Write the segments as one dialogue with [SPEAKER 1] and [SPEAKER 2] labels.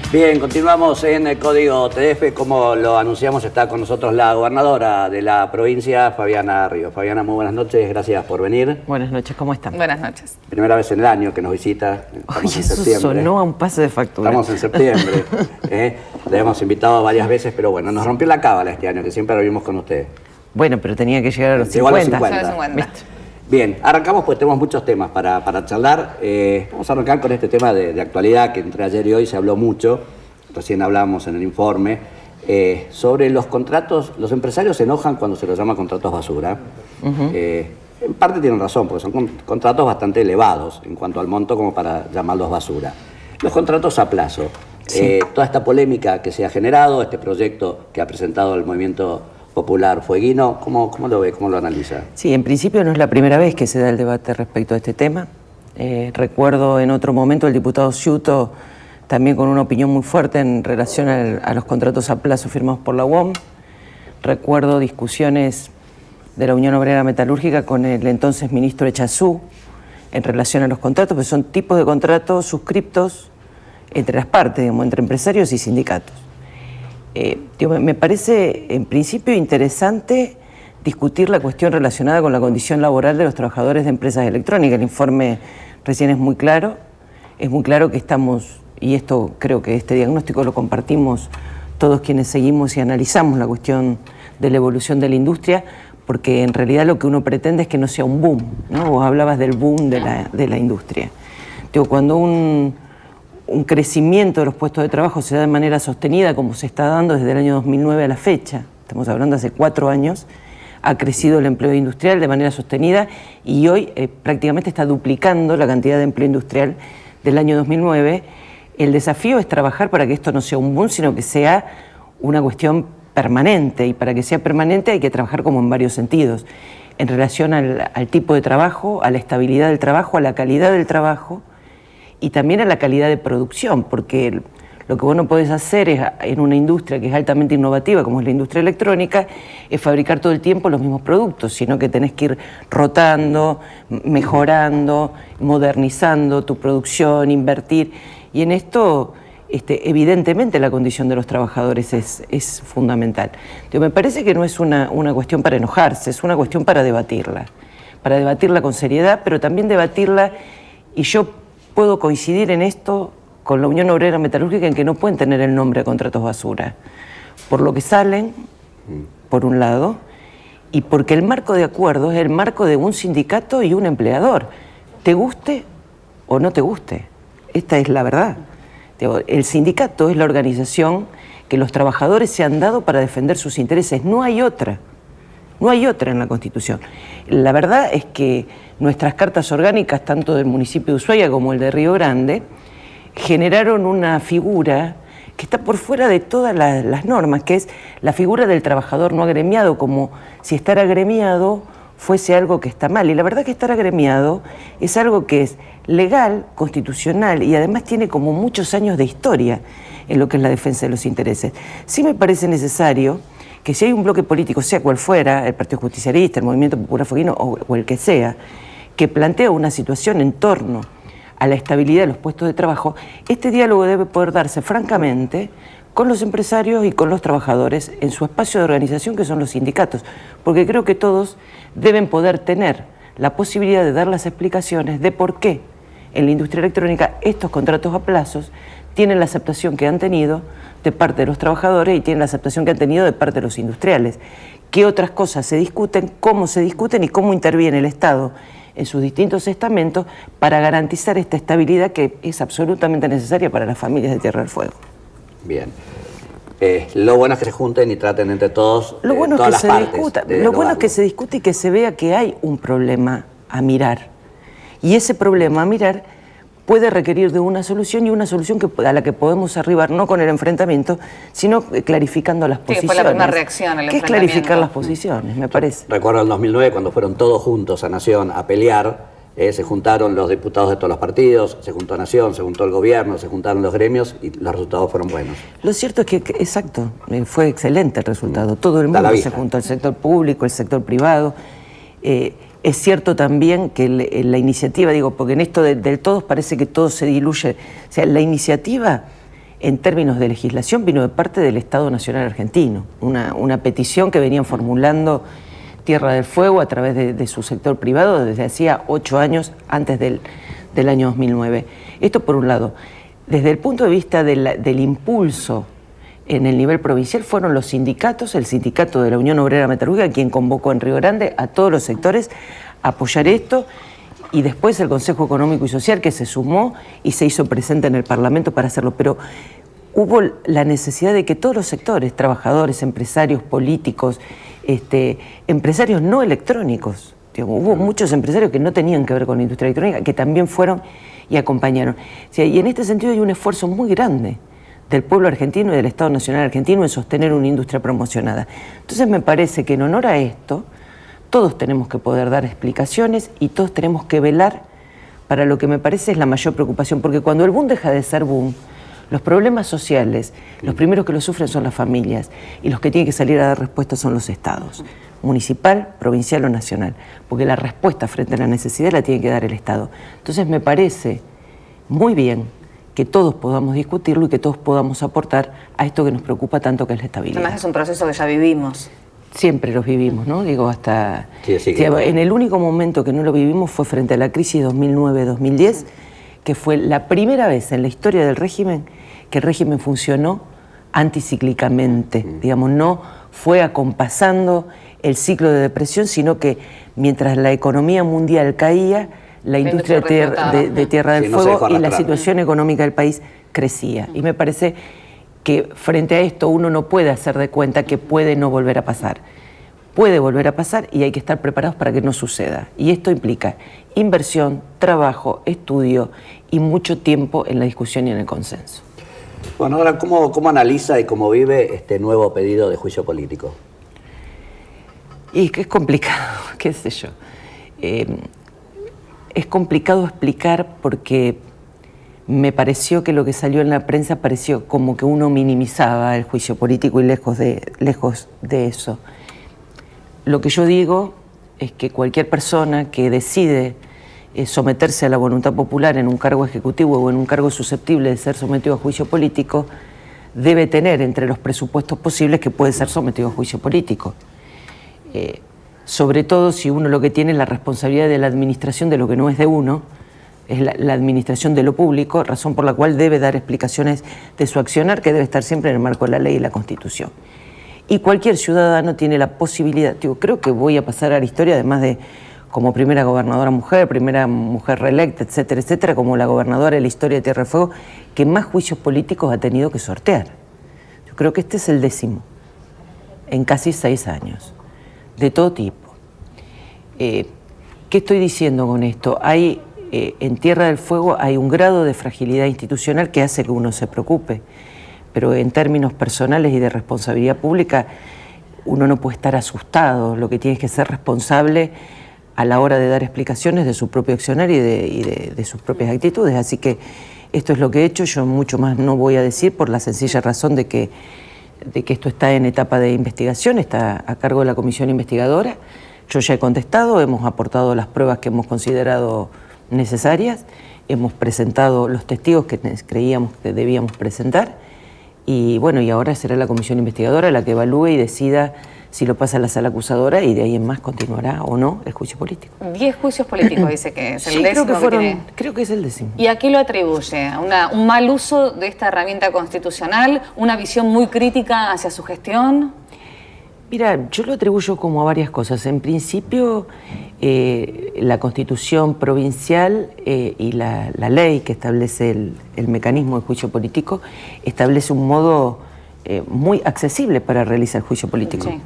[SPEAKER 1] Bien, continuamos en el Código TDF. Como lo anunciamos, está con nosotros la gobernadora de la provincia, Fabiana Ríos. Fabiana, muy buenas noches, gracias por venir.
[SPEAKER 2] Buenas noches, ¿cómo están?
[SPEAKER 3] Buenas noches.
[SPEAKER 1] Primera vez en el año que nos visita.
[SPEAKER 2] Oye, eso sonó a un pase de factura.
[SPEAKER 1] Estamos en septiembre. Le hemos invitado varias veces, pero bueno, nos rompió la cábala este año, que siempre lo vimos con ustedes.
[SPEAKER 2] Bueno, pero tenía que llegar a los
[SPEAKER 1] Llegó
[SPEAKER 2] 50.
[SPEAKER 1] A los 50. Bien, arrancamos pues tenemos muchos temas para charlar. Vamos a arrancar con este tema de actualidad que entre ayer y hoy se habló mucho. Recién hablábamos en el informe sobre los contratos. Los empresarios se enojan cuando se los llama contratos basura. En parte tienen razón, porque son contratos bastante elevados en cuanto al monto como para llamarlos basura. Los contratos a plazo. Sí. Toda esta polémica que se ha generado, este proyecto que ha presentado el Movimiento Popular Fueguino, ¿cómo lo ve? ¿Cómo lo analiza?
[SPEAKER 2] Sí, en principio no es la primera vez que se da el debate respecto a este tema. Recuerdo en otro momento el diputado Ciuto también con una opinión muy fuerte en relación a los contratos a plazo firmados por la UOM. Recuerdo discusiones de la Unión Obrera Metalúrgica con el entonces ministro Echazú en relación a los contratos, porque son tipos de contratos suscriptos entre las partes, digamos, entre empresarios y sindicatos. Me parece en principio interesante discutir la cuestión relacionada con la condición laboral de los trabajadores de empresas electrónicas. El informe recién es muy claro que estamos, y esto creo que este diagnóstico lo compartimos todos quienes seguimos y analizamos la cuestión de la evolución de la industria, porque en realidad lo que uno pretende es que no sea un boom, ¿no? Vos hablabas del boom de la industria. Cuando un crecimiento de los puestos de trabajo se da de manera sostenida, como se está dando desde el año 2009 a la fecha, estamos hablando hace 4 años, ha crecido el empleo industrial de manera sostenida y hoy prácticamente está duplicando la cantidad de empleo industrial del año 2009. El desafío es trabajar para que esto no sea un boom, sino que sea una cuestión permanente, y para que sea permanente hay que trabajar como en varios sentidos, en relación al tipo de trabajo, a la estabilidad del trabajo, a la calidad del trabajo, y también a la calidad de producción, porque lo que vos no podés hacer es, en una industria que es altamente innovativa, como es la industria electrónica, es fabricar todo el tiempo los mismos productos, sino que tenés que ir rotando, mejorando, modernizando tu producción, invertir, y en esto evidentemente la condición de los trabajadores es fundamental. Me parece que no es una cuestión para enojarse, es una cuestión para debatirla con seriedad, pero también debatirla, y yo puedo coincidir en esto con la Unión Obrera Metalúrgica en que no pueden tener el nombre de contratos basura, por lo que salen, por un lado, y porque el marco de acuerdo es el marco de un sindicato y un empleador, te guste o no te guste. Esta es la verdad. El sindicato es la organización que los trabajadores se han dado para defender sus intereses, no hay otra. No hay otra en la Constitución. La verdad es que nuestras cartas orgánicas, tanto del municipio de Ushuaia como el de Río Grande, generaron una figura que está por fuera de todas las normas, que es la figura del trabajador no agremiado, como si estar agremiado fuese algo que está mal. Y la verdad que estar agremiado es algo que es legal, constitucional, y además tiene como muchos años de historia en lo que es la defensa de los intereses. Sí me parece necesario que si hay un bloque político, sea cual fuera, el Partido Justicialista, el Movimiento Popular Fueguino o el que sea, que plantea una situación en torno a la estabilidad de los puestos de trabajo, este diálogo debe poder darse francamente con los empresarios y con los trabajadores en su espacio de organización, que son los sindicatos, porque creo que todos deben poder tener la posibilidad de dar las explicaciones de por qué en la industria electrónica estos contratos a plazos tienen la aceptación que han tenido de parte de los trabajadores y tienen la aceptación que han tenido de parte de los industriales. ¿Qué otras cosas se discuten, cómo se discuten y cómo interviene el Estado en sus distintos estamentos para garantizar esta estabilidad que es absolutamente necesaria para las familias de Tierra del Fuego?
[SPEAKER 1] Bien. Lo bueno es que se junten y traten entre todos
[SPEAKER 2] lo bueno
[SPEAKER 1] todas
[SPEAKER 2] es que
[SPEAKER 1] las
[SPEAKER 2] se
[SPEAKER 1] partes.
[SPEAKER 2] discuta, lo bueno es que se discute y que se vea que hay un problema a mirar. Y ese problema a mirar puede requerir de una solución, y una solución a la que podemos arribar no con el enfrentamiento, sino clarificando las posiciones.
[SPEAKER 3] Fue la primera reacción al
[SPEAKER 2] enfrentamiento. ¿Qué es clarificar las posiciones, me parece?
[SPEAKER 1] Recuerdo el 2009 cuando fueron todos juntos a Nación a pelear, se juntaron los diputados de todos los partidos, se juntó Nación, se juntó el gobierno, se juntaron los gremios y los resultados fueron buenos.
[SPEAKER 2] Lo cierto es que, exacto, fue excelente el resultado. Todo el mundo se juntó, el sector público, el sector privado. Es cierto también que la iniciativa, digo, porque en esto del todos parece que todo se diluye. O sea, la iniciativa en términos de legislación vino de parte del Estado Nacional Argentino, una petición que venían formulando Tierra del Fuego a través de su sector privado desde hacía 8 años antes del año 2009. Esto por un lado. Desde el punto de vista del impulso en el nivel provincial fueron los sindicatos, el sindicato de la Unión Obrera Metalúrgica, quien convocó en Río Grande a todos los sectores a apoyar esto, y después el Consejo Económico y Social, que se sumó y se hizo presente en el Parlamento para hacerlo. Pero hubo la necesidad de que todos los sectores, trabajadores, empresarios, políticos, empresarios no electrónicos, digamos, hubo muchos empresarios que no tenían que ver con la industria electrónica, que también fueron y acompañaron. O sea, y en este sentido hay un esfuerzo muy grande del pueblo argentino y del Estado Nacional Argentino en sostener una industria promocionada. Entonces me parece que en honor a esto, todos tenemos que poder dar explicaciones y todos tenemos que velar para lo que me parece es la mayor preocupación, porque cuando el boom deja de ser boom, los problemas sociales, los primeros que lo sufren son las familias, y los que tienen que salir a dar respuesta son los estados, municipal, provincial o nacional, porque la respuesta frente a la necesidad la tiene que dar el Estado. Entonces me parece muy bien que todos podamos discutirlo y que todos podamos aportar a esto que nos preocupa tanto, que es la estabilidad.
[SPEAKER 3] Además es un proceso que ya vivimos.
[SPEAKER 2] Siempre los vivimos, ¿no? Digo, hasta...
[SPEAKER 1] Sí,
[SPEAKER 2] en el único momento que no lo vivimos fue frente a la crisis 2009-2010, que fue la primera vez en la historia del régimen que el régimen funcionó anticíclicamente. Digamos, no fue acompasando el ciclo de depresión, sino que mientras la economía mundial caía, la industria de Tierra del Fuego y la situación económica del país crecía. Y me parece que frente a esto uno no puede hacer de cuenta que puede no volver a pasar. Puede volver a pasar y hay que estar preparados para que no suceda. Y esto implica inversión, trabajo, estudio y mucho tiempo en la discusión y en el consenso.
[SPEAKER 1] Bueno, ahora, ¿cómo analiza y cómo vive este nuevo pedido de juicio político?
[SPEAKER 2] Y que es complicado, qué sé yo. Es complicado explicar porque me pareció que lo que salió en la prensa pareció como que uno minimizaba el juicio político y lejos de eso. Lo que yo digo es que cualquier persona que decide someterse a la voluntad popular en un cargo ejecutivo o en un cargo susceptible de ser sometido a juicio político debe tener entre los presupuestos posibles que puede ser sometido a juicio político. Sobre todo si uno lo que tiene es la responsabilidad de la administración de lo que no es de uno, es la administración de lo público, razón por la cual debe dar explicaciones de su accionar, que debe estar siempre en el marco de la ley y la Constitución. Y cualquier ciudadano tiene la posibilidad, creo que voy a pasar a la historia, además de como primera gobernadora mujer, primera mujer reelecta, etcétera, etcétera, como la gobernadora de la historia de Tierra del Fuego, que más juicios políticos ha tenido que sortear. Yo creo que este es el 10º, en casi 6 años, de todo tipo. ¿Qué estoy diciendo con esto? En Tierra del Fuego hay un grado de fragilidad institucional que hace que uno se preocupe, pero en términos personales y de responsabilidad pública uno no puede estar asustado, lo que tiene es que ser responsable a la hora de dar explicaciones de su propio accionar y de sus propias actitudes. Así que esto es lo que he hecho, yo mucho más no voy a decir por la sencilla razón de que esto está en etapa de investigación, está a cargo de la comisión investigadora. Yo ya he contestado, hemos aportado las pruebas que hemos considerado necesarias, hemos presentado los testigos que creíamos que debíamos presentar y bueno, y ahora será la comisión investigadora la que evalúe y decida si lo pasa a la sala acusadora y de ahí en más continuará o no el juicio político.
[SPEAKER 3] 10 juicios políticos dice que es el
[SPEAKER 2] sí,
[SPEAKER 3] 10º.
[SPEAKER 2] Creo que es el 10º.
[SPEAKER 3] ¿Y a qué lo atribuye? ¿Un mal uso de esta herramienta constitucional? ¿Una visión muy crítica hacia su gestión?
[SPEAKER 2] Mira, yo lo atribuyo como a varias cosas. En principio, la Constitución provincial y la ley que establece el mecanismo de juicio político establece un modo muy accesible para realizar el juicio político.
[SPEAKER 3] Sí.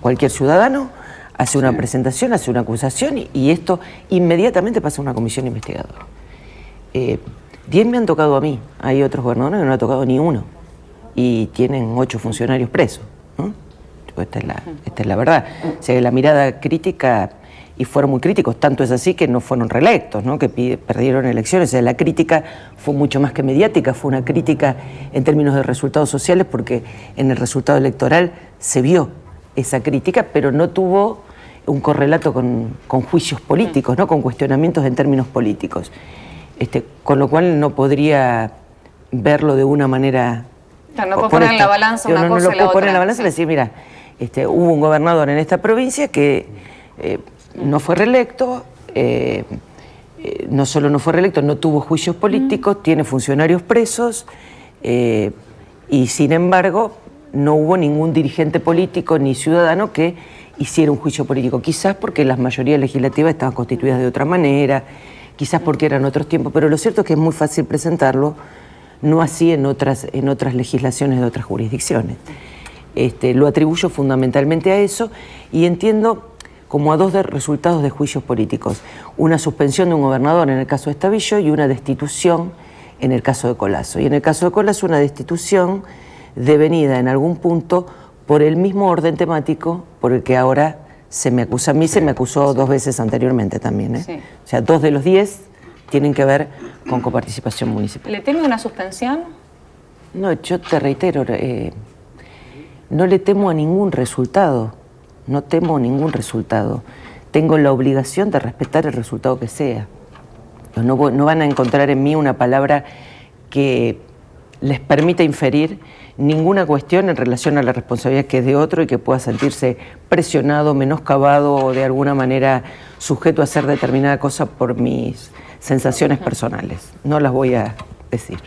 [SPEAKER 2] Cualquier ciudadano hace una presentación, hace una acusación y esto inmediatamente pasa a una comisión investigadora. 10 me han tocado a mí, hay otros gobernadores que no ha tocado ni uno y tienen 8 funcionarios presos, ¿no? Esta es la verdad. O sea, la mirada crítica, y fueron muy críticos, tanto es así que no fueron reelectos, ¿no? Que perdieron elecciones. O sea, la crítica fue mucho más que mediática, fue una crítica en términos de resultados sociales, porque en el resultado electoral se vio esa crítica, pero no tuvo un correlato con juicios políticos, ¿no? Con cuestionamientos en términos políticos. Con lo cual no podría verlo de una manera...
[SPEAKER 3] Claro, no puedo poner en la balanza una cosa y la otra.
[SPEAKER 2] No lo puedo poner en la balanza y decir, mira, hubo un gobernador en esta provincia que no fue reelecto, no solo no fue reelecto, no tuvo juicios políticos, tiene funcionarios presos, y sin embargo no hubo ningún dirigente político ni ciudadano que hiciera un juicio político, quizás porque las mayorías legislativas estaban constituidas de otra manera, quizás porque eran otros tiempos, pero lo cierto es que es muy fácil presentarlo, no así en otras legislaciones de otras jurisdicciones. Lo atribuyo fundamentalmente a eso y entiendo como a dos resultados de juicios políticos, una suspensión de un gobernador en el caso de Estavillo y una destitución en el caso de Colazo. Y en el caso de Colazo una destitución devenida en algún punto por el mismo orden temático por el que ahora se me acusa a mí, se me acusó 2 veces anteriormente también. Sí. O sea, 2 de los 10 tienen que ver con coparticipación municipal.
[SPEAKER 3] ¿Le teme una suspensión?
[SPEAKER 2] No, yo te reitero, no le temo a ningún resultado, no temo ningún resultado. Tengo la obligación de respetar el resultado que sea. No van a encontrar en mí una palabra que les permita inferir ninguna cuestión en relación a la responsabilidad que es de otro y que pueda sentirse presionado, menoscabado o de alguna manera sujeto a hacer determinada cosa por mis sensaciones personales. No las voy a decir.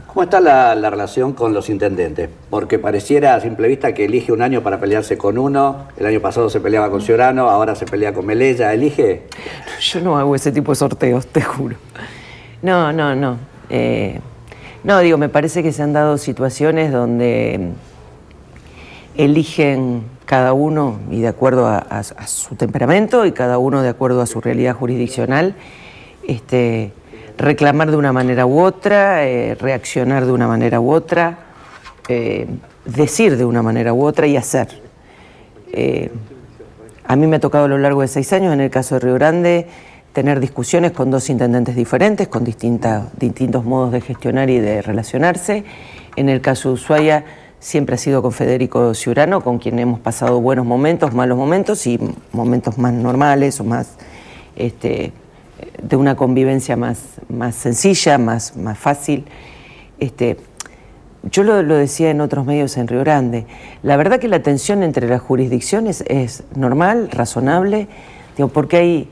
[SPEAKER 1] ¿Cómo está la relación con los intendentes? Porque pareciera a simple vista que elige un año para pelearse con uno, el año pasado se peleaba con Ciurano, ahora se pelea con Melella, ¿elige?
[SPEAKER 2] Yo no hago ese tipo de sorteos, te juro. No. No, digo, me parece que se han dado situaciones donde eligen cada uno y de acuerdo a su temperamento y cada uno de acuerdo a su realidad jurisdiccional, reclamar de una manera u otra, reaccionar de una manera u otra, decir de una manera u otra y hacer. A mí me ha tocado a lo largo de 6 años, en el caso de Río Grande, tener discusiones con 2 intendentes diferentes, con distintos modos de gestionar y de relacionarse. En el caso de Ushuaia siempre ha sido con Federico Ciurano, con quien hemos pasado buenos momentos, malos momentos y momentos más normales o más de una convivencia más sencilla, más fácil. Yo lo decía en otros medios en Río Grande, la verdad que la tensión entre las jurisdicciones es normal, razonable, porque hay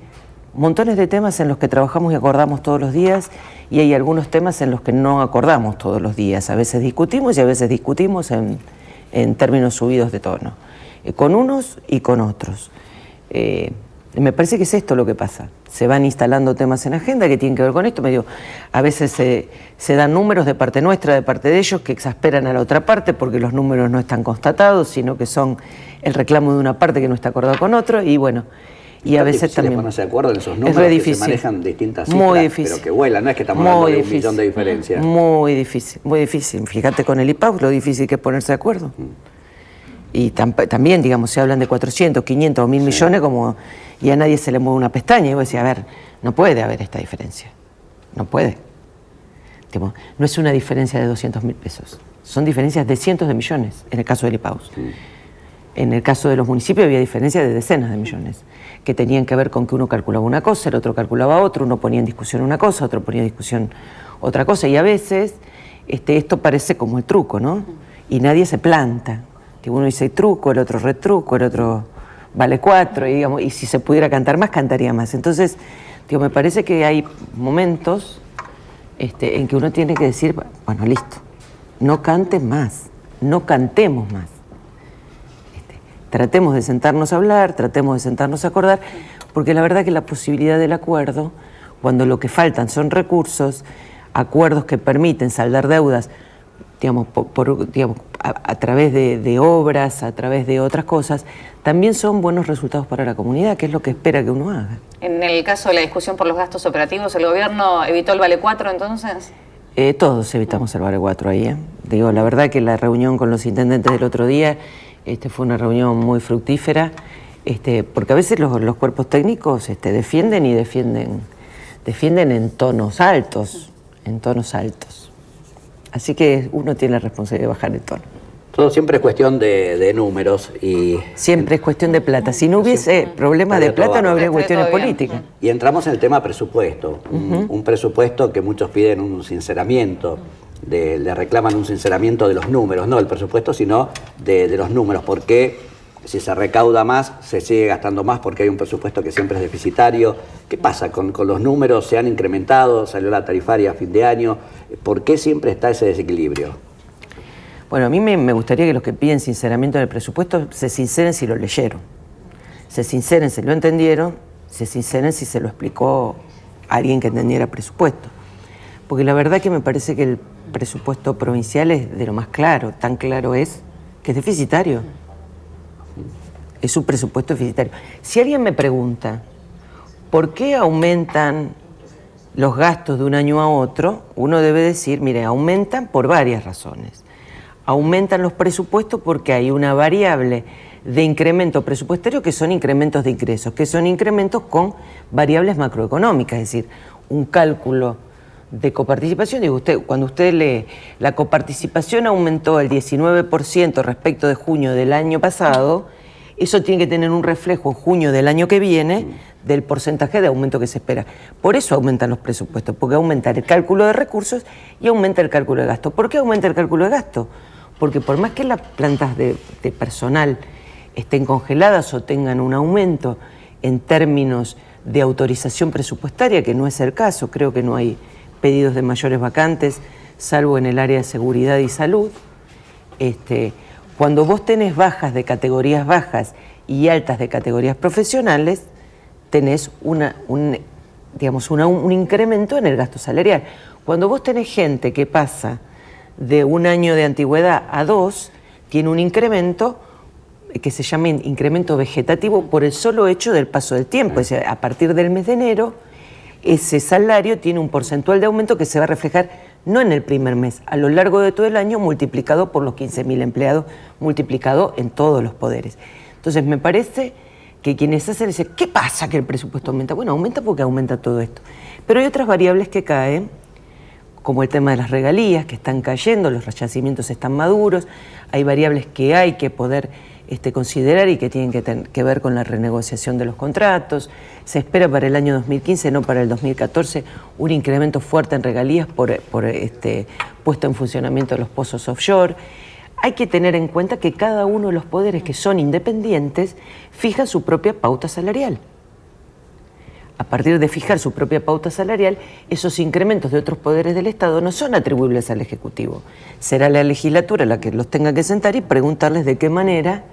[SPEAKER 2] montones de temas en los que trabajamos y acordamos todos los días y hay algunos temas en los que no acordamos todos los días. A veces discutimos y a veces discutimos en términos subidos de tono, con unos y con otros. Me parece que es esto lo que pasa. Se van instalando temas en agenda que tienen que ver con esto. A veces se dan números de parte nuestra, de parte de ellos, que exasperan a la otra parte porque los números no están constatados, sino que son el reclamo de una parte que no está acordado con otro. Y bueno, y a veces también
[SPEAKER 1] ponerse de acuerdo en esos números que se manejan distintas cifras,
[SPEAKER 2] muy difícil,
[SPEAKER 1] pero que vuelan, no es que estamos hablando de 1 millón de diferencia.
[SPEAKER 2] Muy difícil. Fíjate con el IPAU lo difícil que es ponerse de acuerdo. Y también, digamos, se hablan de 400, 500 o 1.000 millones como y a nadie se le mueve una pestaña. Y vos decís, a ver, no puede haber esta diferencia. No puede. No es una diferencia de 200.000 pesos. Son diferencias de cientos de millones en el caso del IPAUS. En el caso de los municipios había diferencias de decenas de millones que tenían que ver con que uno calculaba una cosa, el otro calculaba otra, uno ponía en discusión una cosa, otro ponía en discusión otra cosa. Y a veces esto parece como el truco, ¿no? Y nadie se planta. Que uno dice truco, el otro retruco, el otro vale 4, y si se pudiera cantar más, cantaría más. Entonces, me parece que hay momentos en que uno tiene que decir, bueno, listo, no cantes más, no cantemos más. Tratemos de sentarnos a hablar, tratemos de sentarnos a acordar, porque la verdad que la posibilidad del acuerdo, cuando lo que faltan son recursos, acuerdos que permiten saldar deudas, a través de obras, a través de otras cosas, también son buenos resultados para la comunidad, que es lo que espera que uno haga.
[SPEAKER 3] En el caso de la discusión por los gastos operativos, ¿el gobierno evitó el Vale 4 entonces?
[SPEAKER 2] Todos evitamos el Vale 4 ahí. La verdad que la reunión con los intendentes del otro día fue una reunión muy fructífera, porque a veces los cuerpos técnicos defienden y defienden en tonos altos, Así que uno tiene la responsabilidad de bajar el tono.
[SPEAKER 1] Todo siempre es cuestión de números y...
[SPEAKER 2] Siempre es cuestión de plata. Si no hubiese problemas de plata, no habría cuestiones políticas.
[SPEAKER 1] Y entramos en el tema presupuesto. Un presupuesto que muchos piden un sinceramiento. le reclaman un sinceramiento de los números, no del presupuesto, sino de los números. ¿Por qué si se recauda más, se sigue gastando más porque hay un presupuesto que siempre es deficitario? ¿Qué pasa con los números? ¿Se han incrementado? ¿Salió la tarifaria a fin de año? ¿Por qué siempre está ese desequilibrio?
[SPEAKER 2] Bueno, a mí me gustaría que los que piden sinceramiento en el presupuesto se sinceren si lo leyeron, se sinceren si lo entendieron, se sinceren si se lo explicó a alguien que entendiera presupuesto. Porque la verdad que me parece que el presupuesto provincial es de lo más claro, tan claro es que es deficitario. Es un presupuesto deficitario. Si alguien me pregunta por qué aumentan los gastos de un año a otro, uno debe decir, mire, aumentan por varias razones. Aumentan los presupuestos porque hay una variable de incremento presupuestario que son incrementos de ingresos, que son incrementos con variables macroeconómicas, es decir, un cálculo de coparticipación. Digo, cuando usted lee, la coparticipación aumentó el 19% respecto de junio del año pasado, eso tiene que tener un reflejo en junio del año que viene del porcentaje de aumento que se espera. Por eso aumentan los presupuestos, porque aumenta el cálculo de recursos y aumenta el cálculo de gasto. ¿Por qué aumenta el cálculo de gasto? Porque por más que las plantas de personal estén congeladas o tengan un aumento en términos de autorización presupuestaria, que no es el caso, creo que no hay pedidos de mayores vacantes, salvo en el área de seguridad y salud, cuando vos tenés bajas de categorías bajas y altas de categorías profesionales, tenés un incremento en el gasto salarial. Cuando vos tenés gente que pasa de un año de antigüedad a 2, tiene un incremento que se llama incremento vegetativo por el solo hecho del paso del tiempo. Es decir, a partir del mes de enero, ese salario tiene un porcentual de aumento que se va a reflejar no en el primer mes, a lo largo de todo el año, multiplicado por los 15.000 empleados, multiplicado en todos los poderes. Entonces, me parece que quienes hacen dicen, ¿qué pasa que el presupuesto aumenta? Bueno, aumenta porque aumenta todo esto. Pero hay otras variables que caen, como el tema de las regalías, que están cayendo, los yacimientos están maduros, hay variables que hay que poder considerar y que tienen que ver con la renegociación de los contratos. Se espera para el año 2015, no para el 2014, un incremento fuerte en regalías por puesto en funcionamiento de los pozos offshore. Hay que tener en cuenta que cada uno de los poderes que son independientes fija su propia pauta salarial. A partir de fijar su propia pauta salarial, esos incrementos de otros poderes del Estado no son atribuibles al Ejecutivo. Será la legislatura la que los tenga que sentar y preguntarles de qué manera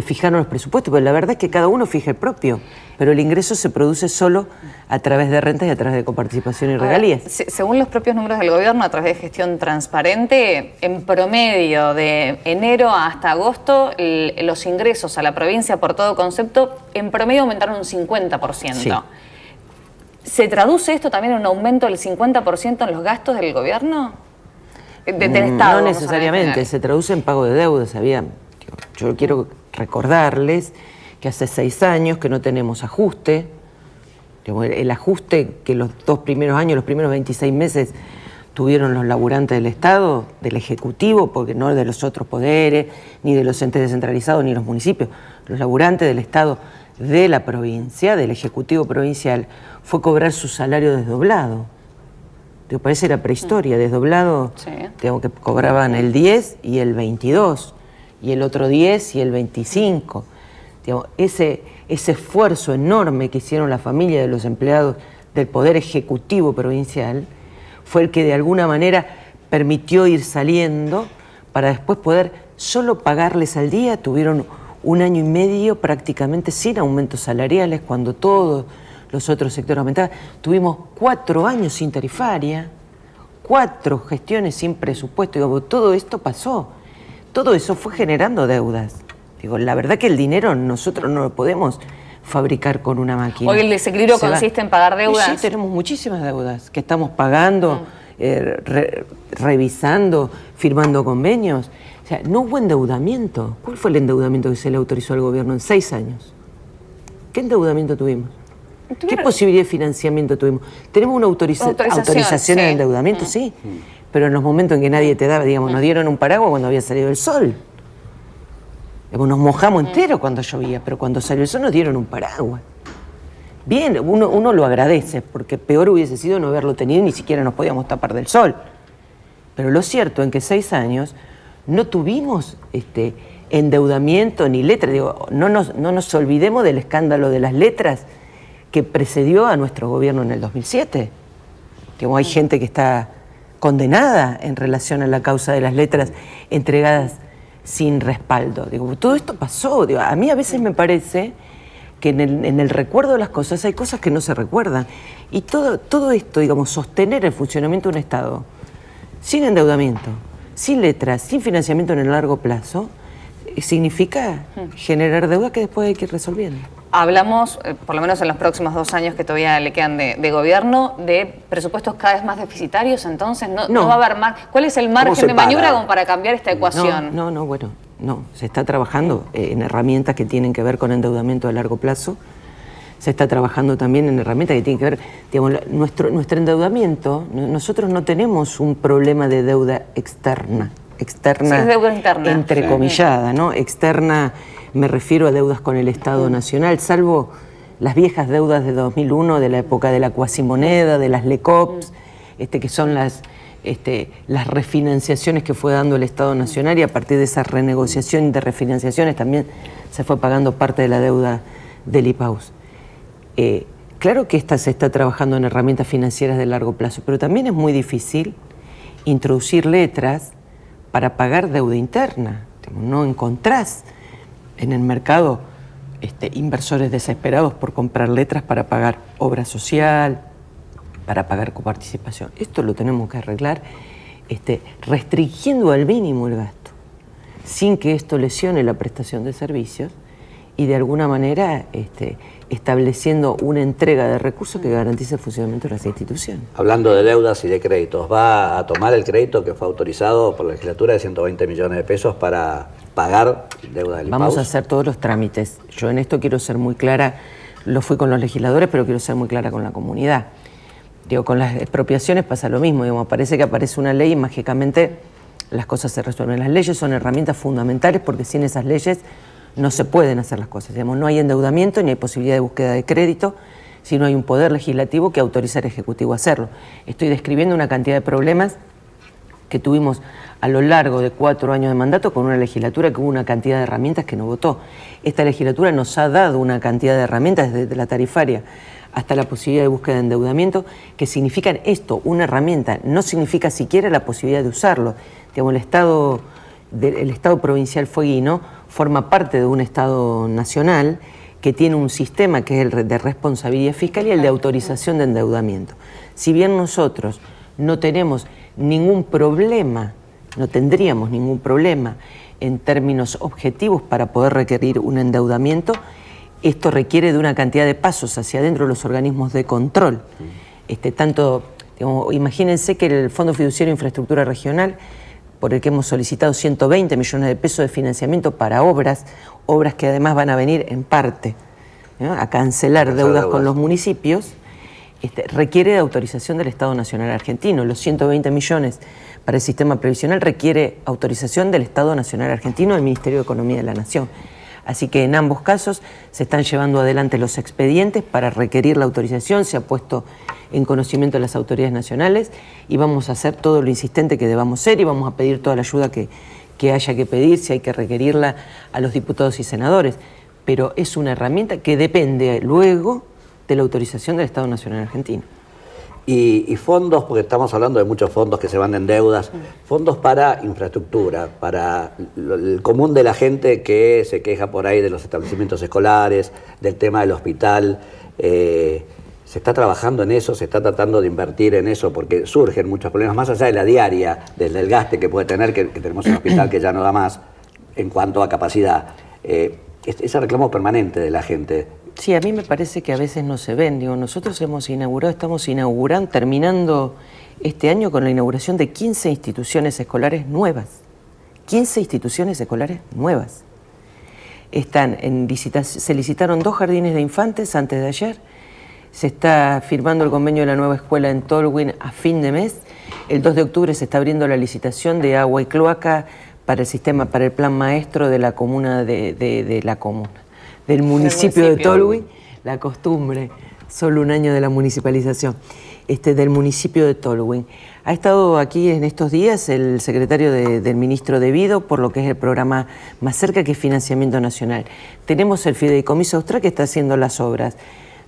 [SPEAKER 2] fijaron los presupuestos, pero la verdad es que cada uno fija el propio, pero el ingreso se produce solo a través de rentas y a través de coparticipación y regalías.
[SPEAKER 3] Según los propios números del gobierno, a través de gestión transparente, en promedio de enero hasta agosto, los ingresos a la provincia por todo concepto, en promedio aumentaron un 50%. Sí. ¿Se traduce esto también en un aumento del 50% en los gastos del gobierno? Del Estado.
[SPEAKER 2] No necesariamente, se traduce en pago de deudas. Yo quiero recordarles que hace 6 años que no tenemos ajuste. El ajuste que los 2 primeros años, los primeros 26 meses, tuvieron los laburantes del Estado, del Ejecutivo, porque no de los otros poderes, ni de los entes descentralizados, ni los municipios. Los laburantes del Estado de la provincia, del Ejecutivo provincial, fue cobrar su salario desdoblado. Parece era prehistoria, desdoblado, sí. Que cobraban el 10 y el 22, y el otro 10 y el 25. Ese esfuerzo enorme que hicieron la familia de los empleados del Poder Ejecutivo provincial fue el que de alguna manera permitió ir saliendo para después poder solo pagarles al día. Tuvieron 1 año y medio prácticamente sin aumentos salariales cuando todos los otros sectores aumentaban. Tuvimos 4 años sin tarifaria, 4 gestiones sin presupuesto. Todo esto pasó. Todo eso fue generando deudas. La verdad que el dinero nosotros no lo podemos fabricar con una máquina.
[SPEAKER 3] Hoy el desequilibrio consiste en pagar deudas.
[SPEAKER 2] Sí, tenemos muchísimas deudas que estamos pagando, revisando, firmando convenios. O sea, no hubo endeudamiento. ¿Cuál fue el endeudamiento que se le autorizó al gobierno en 6 años? ¿Qué endeudamiento tuvimos? ¿Qué posibilidad de financiamiento tuvimos? Tenemos una autorización de endeudamiento, sí. Pero en los momentos en que nadie te daba, nos dieron un paraguas cuando había salido el sol. Nos mojamos enteros cuando llovía, pero cuando salió el sol nos dieron un paraguas. Bien, uno lo agradece, porque peor hubiese sido no haberlo tenido y ni siquiera nos podíamos tapar del sol. Pero lo cierto es que 6 años no tuvimos endeudamiento ni letras. Digo, no nos olvidemos del escándalo de las letras que precedió a nuestro gobierno en el 2007. Digo, hay gente que está condenada en relación a la causa de las letras entregadas sin respaldo. Digo, todo esto pasó. Digo, a mí a veces me parece que en el recuerdo de las cosas hay cosas que no se recuerdan. Y todo esto, digamos, sostener el funcionamiento de un Estado sin endeudamiento, sin letras, sin financiamiento en el largo plazo, significa generar deuda que después hay que ir resolviendo.
[SPEAKER 3] Hablamos, por lo menos en los próximos 2 años que todavía le quedan de gobierno, de presupuestos cada vez más deficitarios, entonces no va a haber más. ¿Cuál es el margen de maniobra como para cambiar esta ecuación?
[SPEAKER 2] No, se está trabajando en herramientas que tienen que ver con endeudamiento a largo plazo. Se está trabajando también en herramientas que tienen que ver, digamos, nuestro endeudamiento. Nosotros no tenemos un problema de deuda externa. Sí,
[SPEAKER 3] es deuda interna.
[SPEAKER 2] Entrecomillada, ¿no? Externa, me refiero a deudas con el Estado Nacional, salvo las viejas deudas de 2001, de la época de la cuasimoneda, de las LECOPs, que son las refinanciaciones que fue dando el Estado Nacional, y a partir de esa renegociación de refinanciaciones también se fue pagando parte de la deuda del IPAUS. Claro que se está trabajando en herramientas financieras de largo plazo, pero también es muy difícil introducir letras para pagar deuda interna. No encontrás en el mercado inversores desesperados por comprar letras para pagar obra social, para pagar coparticipación. Esto lo tenemos que arreglar restringiendo al mínimo el gasto, sin que esto lesione la prestación de servicios y de alguna manera estableciendo una entrega de recursos que garantice el funcionamiento de las instituciones.
[SPEAKER 1] Hablando de deudas y de créditos, ¿va a tomar el crédito que fue autorizado por la legislatura de 120 millones de pesos para pagar deuda del IPAUS?
[SPEAKER 2] Vamos a hacer todos los trámites. Yo en esto quiero ser muy clara, lo fui con los legisladores, pero quiero ser muy clara con la comunidad. Digo, con las expropiaciones pasa lo mismo, digamos, parece que aparece una ley y mágicamente las cosas se resuelven. Las leyes son herramientas fundamentales porque sin esas leyes no se pueden hacer las cosas. Digamos, no hay endeudamiento ni hay posibilidad de búsqueda de crédito si no hay un poder legislativo que autoriza al Ejecutivo a hacerlo. Estoy describiendo una cantidad de problemas que tuvimos a lo largo de 4 años de mandato con una legislatura que hubo una cantidad de herramientas que no votó. Esta legislatura nos ha dado una cantidad de herramientas desde la tarifaria hasta la posibilidad de búsqueda de endeudamiento que significan esto, una herramienta, no significa siquiera la posibilidad de usarlo. Digamos, el Estado provincial fueguino forma parte de un Estado nacional que tiene un sistema que es el de responsabilidad fiscal y el de autorización de endeudamiento. Si bien nosotros no tenemos ningún problema, no tendríamos ningún problema en términos objetivos para poder requerir un endeudamiento, esto requiere de una cantidad de pasos hacia adentro de los organismos de control. Imagínense que el Fondo Fiduciario de Infraestructura Regional, por el que hemos solicitado 120 millones de pesos de financiamiento para obras que además van a venir en parte, ¿no?, a cancelar deudas con los municipios, requiere de autorización del Estado Nacional Argentino. Los 120 millones para el sistema previsional requiere autorización del Estado Nacional Argentino, del Ministerio de Economía de la Nación. Así que en ambos casos se están llevando adelante los expedientes para requerir la autorización, se ha puesto en conocimiento de las autoridades nacionales y vamos a hacer todo lo insistente que debamos ser y vamos a pedir toda la ayuda que haya que pedir, si hay que requerirla, a los diputados y senadores. Pero es una herramienta que depende luego de la autorización del Estado Nacional Argentino.
[SPEAKER 1] Y fondos, porque estamos hablando de muchos fondos que se van en deudas, fondos para infraestructura, para el común de la gente que se queja por ahí de los establecimientos escolares, del tema del hospital. ¿Se está trabajando en eso? ¿Se está tratando de invertir en eso? Porque surgen muchos problemas, más allá de la diaria, del desgaste que puede tener, que tenemos un hospital que ya no da más en cuanto a capacidad. Ese reclamo permanente de la gente.
[SPEAKER 2] Sí, a mí me parece que a veces no se ven. Digo, nosotros estamos inaugurando, terminando este año con la inauguración de 15 instituciones escolares nuevas. 15 instituciones escolares nuevas. Se licitaron 2 jardines de infantes antes de ayer. Se está firmando el convenio de la nueva escuela en Tolwyn a fin de mes. El 2 de octubre se está abriendo la licitación de agua y cloaca para el plan maestro de la comuna del municipio de Tolwyn, la costumbre, solo un año de la municipalización. del municipio de Tolwyn. Ha estado aquí en estos días el secretario del ministro de Vido por lo que es el programa Más Cerca, que es financiamiento nacional. Tenemos el Fideicomiso Austral que está haciendo las obras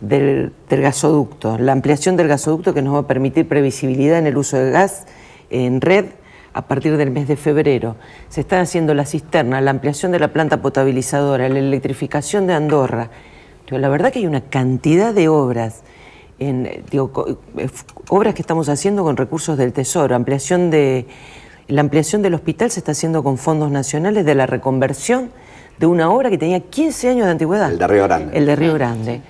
[SPEAKER 2] del gasoducto, la ampliación del gasoducto que nos va a permitir previsibilidad en el uso de gas en red a partir del mes de febrero. Se está haciendo la cisterna, la ampliación de la planta potabilizadora, la electrificación de Andorra. La verdad que hay una cantidad de obras, obras que estamos haciendo con recursos del Tesoro. La ampliación del hospital se está haciendo con fondos nacionales de la reconversión de una obra que tenía 15 años de antigüedad.
[SPEAKER 1] El de Río Grande.
[SPEAKER 2] El de Río Grande.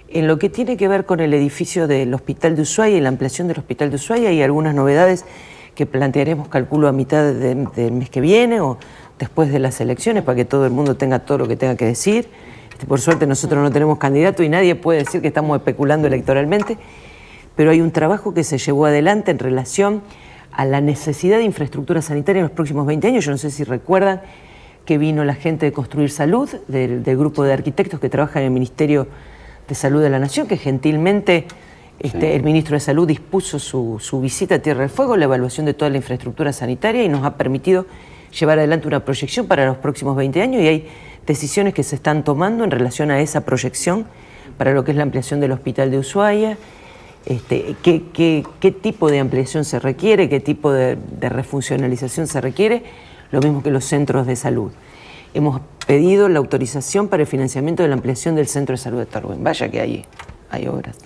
[SPEAKER 2] En lo que tiene que ver con el edificio del Hospital de Ushuaia y la ampliación del Hospital de Ushuaia, hay algunas novedades que plantearemos, calculo, a mitad del mes que viene o después de las elecciones, para que todo el mundo tenga todo lo que tenga que decir. Por suerte nosotros no tenemos candidato y nadie puede decir que estamos especulando electoralmente, pero hay un trabajo que se llevó adelante en relación a la necesidad de infraestructura sanitaria en los próximos 20 años. Yo no sé si recuerdan que vino la gente de Construir Salud, del grupo de arquitectos que trabaja en el Ministerio de Salud de la Nación, que gentilmente el ministro de Salud dispuso su visita a Tierra del Fuego, la evaluación de toda la infraestructura sanitaria, y nos ha permitido llevar adelante una proyección para los próximos 20 años, y hay decisiones que se están tomando en relación a esa proyección para lo que es la ampliación del Hospital de Ushuaia, qué tipo de ampliación se requiere, qué tipo de refuncionalización se requiere, lo mismo que los centros de salud. Hemos pedido la autorización para el financiamiento de la ampliación del Centro de Salud de Tolwyn. Vaya que hay obras.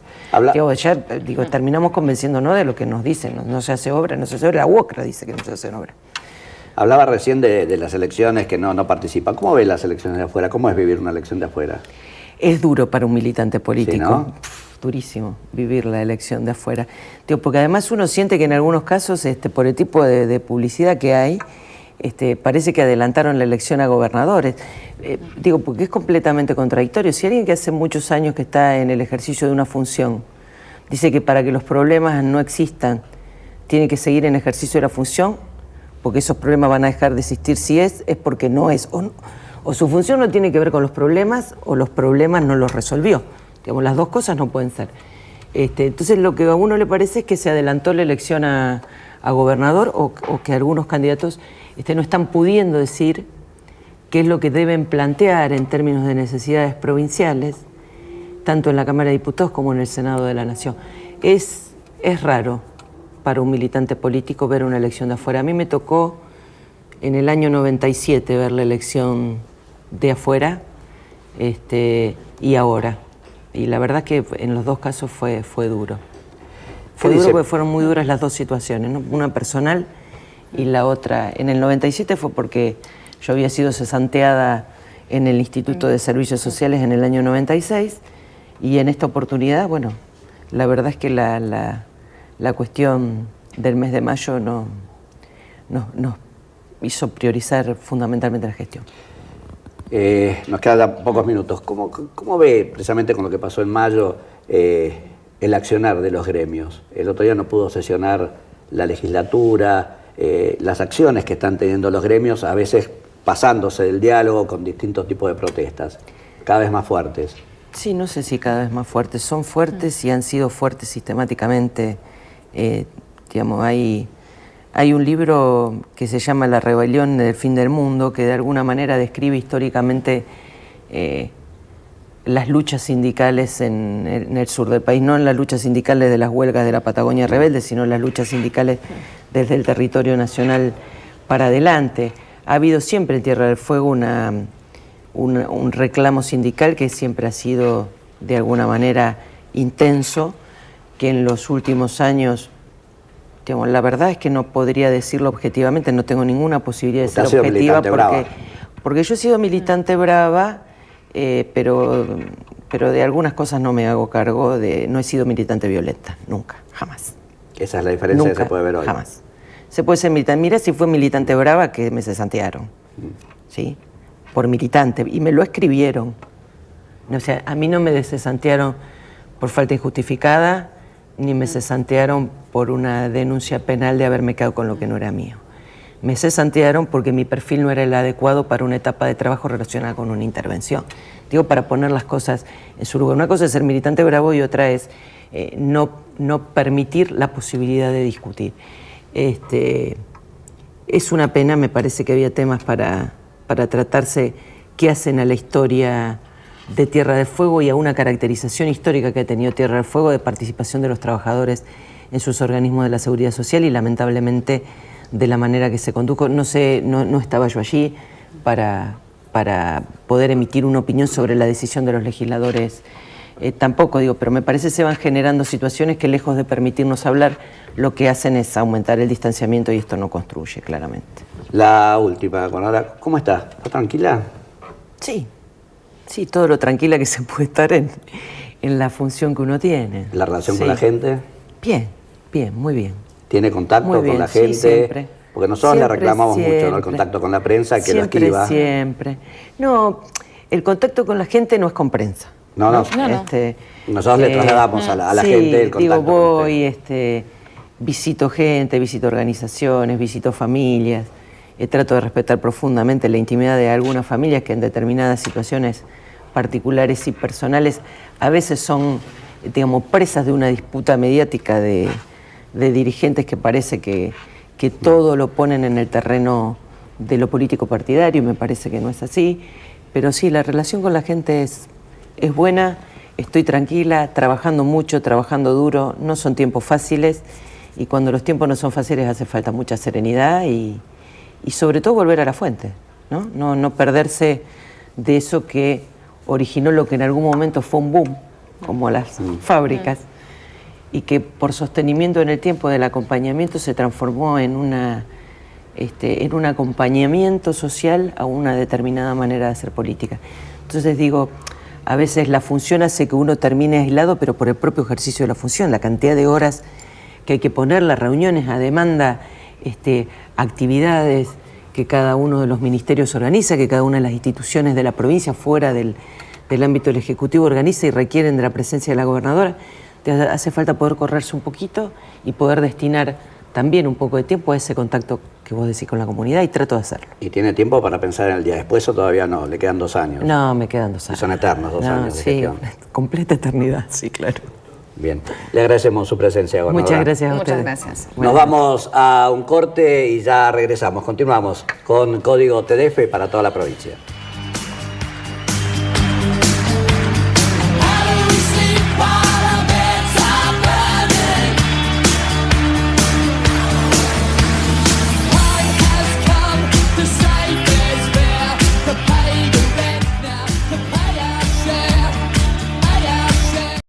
[SPEAKER 2] Terminamos convenciéndonos de lo que nos dicen, no se hace obra, no se hace obra, la UOCRA dice que no se hace obra.
[SPEAKER 1] Hablaba recién de las elecciones que no participan. ¿Cómo ve las elecciones de afuera? ¿Cómo es vivir una elección de afuera?
[SPEAKER 2] Es duro para un militante político.
[SPEAKER 1] Sí, ¿no?
[SPEAKER 2] Durísimo vivir la elección de afuera. Porque además uno siente que en algunos casos, por el tipo de publicidad que hay, parece que adelantaron la elección a gobernadores. Porque es completamente contradictorio. Si alguien que hace muchos años que está en el ejercicio de una función dice que para que los problemas no existan tiene que seguir en ejercicio de la función, porque esos problemas van a dejar de existir si es porque no es. O su función no tiene que ver con los problemas o los problemas no los resolvió. Las dos cosas no pueden ser. Entonces lo que a uno le parece es que se adelantó la elección a gobernador o que algunos candidatos no están pudiendo decir qué es lo que deben plantear en términos de necesidades provinciales, tanto en la Cámara de Diputados como en el Senado de la Nación. Es raro para un militante político ver una elección de afuera. A mí me tocó en el año 97 ver la elección de afuera y ahora. Y la verdad que en los dos casos fue duro. Fue duro porque fueron muy duras las dos situaciones, ¿no? Una personal y la otra. En el 97 fue porque yo había sido cesanteada en el Instituto de Servicios Sociales en el año 96 y en esta oportunidad, bueno, la verdad es que la cuestión del mes de mayo nos hizo priorizar fundamentalmente la gestión.
[SPEAKER 1] Nos quedan pocos minutos. ¿Cómo ve, precisamente con lo que pasó en mayo, el accionar de los gremios? El otro día no pudo sesionar la legislatura, las acciones que están teniendo los gremios, a veces pasándose del diálogo con distintos tipos de protestas, cada vez más fuertes.
[SPEAKER 2] Sí, no sé si cada vez más fuertes. Son fuertes y han sido fuertes sistemáticamente. Hay un libro que se llama La rebelión del fin del mundo, que de alguna manera describe históricamente las luchas sindicales en el sur del país, no en las luchas sindicales de las huelgas de la Patagonia rebelde, sino las luchas sindicales desde el territorio nacional para adelante. Ha habido siempre en Tierra del Fuego un reclamo sindical que siempre ha sido de alguna manera intenso, que en los últimos años, la verdad es que no podría decirlo objetivamente, no tengo ninguna posibilidad de ser objetiva porque yo he sido militante brava, pero de algunas cosas no me hago cargo, no he sido militante violenta, nunca, jamás.
[SPEAKER 1] Esa es la diferencia
[SPEAKER 2] nunca,
[SPEAKER 1] que se puede ver hoy.
[SPEAKER 2] Jamás. Se puede ser militante. Mira si fue militante brava que me cesantearon, ¿sí? Por militante, y me lo escribieron. O sea, a mí no me cesantearon por falta injustificada, ni me cesantearon por una denuncia penal de haberme quedado con lo que no era mío. me cesantearon porque mi perfil no era el adecuado para una etapa de trabajo relacionada con una intervención. Digo, para poner las cosas en su lugar. Una cosa es ser militante bravo y otra es no permitir la posibilidad de discutir. Es una pena, me parece que había temas para tratarse que hacen a la historia de Tierra del Fuego y a una caracterización histórica que ha tenido Tierra del Fuego de participación de los trabajadores en sus organismos de la seguridad social y lamentablemente de la manera que se condujo. No sé, no estaba yo allí para poder emitir una opinión sobre la decisión de los legisladores. Tampoco digo, pero me parece que se van generando situaciones que lejos de permitirnos hablar, lo que hacen es aumentar el distanciamiento y esto no construye, claramente.
[SPEAKER 1] La última, Conora, ¿cómo estás? ¿Estás tranquila?
[SPEAKER 2] Sí, todo lo tranquila que se puede estar en la función que uno tiene.
[SPEAKER 1] ¿La relación con la gente?
[SPEAKER 2] Bien, muy bien.
[SPEAKER 1] ¿Tiene contacto
[SPEAKER 2] Muy bien,
[SPEAKER 1] con la
[SPEAKER 2] sí,
[SPEAKER 1] gente?
[SPEAKER 2] siempre.
[SPEAKER 1] Porque nosotros le reclamamos mucho, ¿no? El
[SPEAKER 2] Siempre.
[SPEAKER 1] contacto con la prensa, que lo
[SPEAKER 2] Siempre,
[SPEAKER 1] esquiva.
[SPEAKER 2] siempre. No, el contacto con la gente no es con prensa.
[SPEAKER 1] No. Nosotros le trasladamos a la
[SPEAKER 2] sí,
[SPEAKER 1] gente el contacto.
[SPEAKER 2] Digo, voy, visito gente, visito organizaciones, visito familias. Trato de respetar profundamente la intimidad de algunas familias que en determinadas situaciones particulares y personales a veces son, digamos, presas de una disputa mediática de dirigentes que parece que todo lo ponen en el terreno de lo político partidario, y me parece que no es así. Pero sí, la relación con la gente es buena, estoy tranquila, trabajando mucho, trabajando duro, no son tiempos fáciles, y cuando los tiempos no son fáciles hace falta mucha serenidad y sobre todo volver a la fuente, ¿no? No perderse de eso que originó lo que en algún momento fue un boom, como las fábricas, y que por sostenimiento en el tiempo del acompañamiento se transformó en un acompañamiento social a una determinada manera de hacer política. Entonces digo, a veces la función hace que uno termine aislado, pero por el propio ejercicio de la función, la cantidad de horas que hay que poner, las reuniones a demanda, actividades que cada uno de los ministerios organiza, que cada una de las instituciones de la provincia fuera del ámbito del Ejecutivo organiza y requieren de la presencia de la gobernadora. Te hace falta poder correrse un poquito y poder destinar también un poco de tiempo a ese contacto que vos decís con la comunidad, y trato de hacerlo.
[SPEAKER 1] ¿Y tiene tiempo para pensar en el día después o todavía no? ¿Le quedan 2 años?
[SPEAKER 2] No, me quedan 2 años.
[SPEAKER 1] Y son eternos 2 años de
[SPEAKER 2] sí,
[SPEAKER 1] gestión.
[SPEAKER 2] completa eternidad, sí, claro.
[SPEAKER 1] Bien, le agradecemos su presencia, gobernadora.
[SPEAKER 2] Muchas gracias a
[SPEAKER 3] Muchas
[SPEAKER 2] ustedes.
[SPEAKER 3] gracias.
[SPEAKER 1] Nos vamos a un corte y ya regresamos. Continuamos con Código TDF para toda la provincia.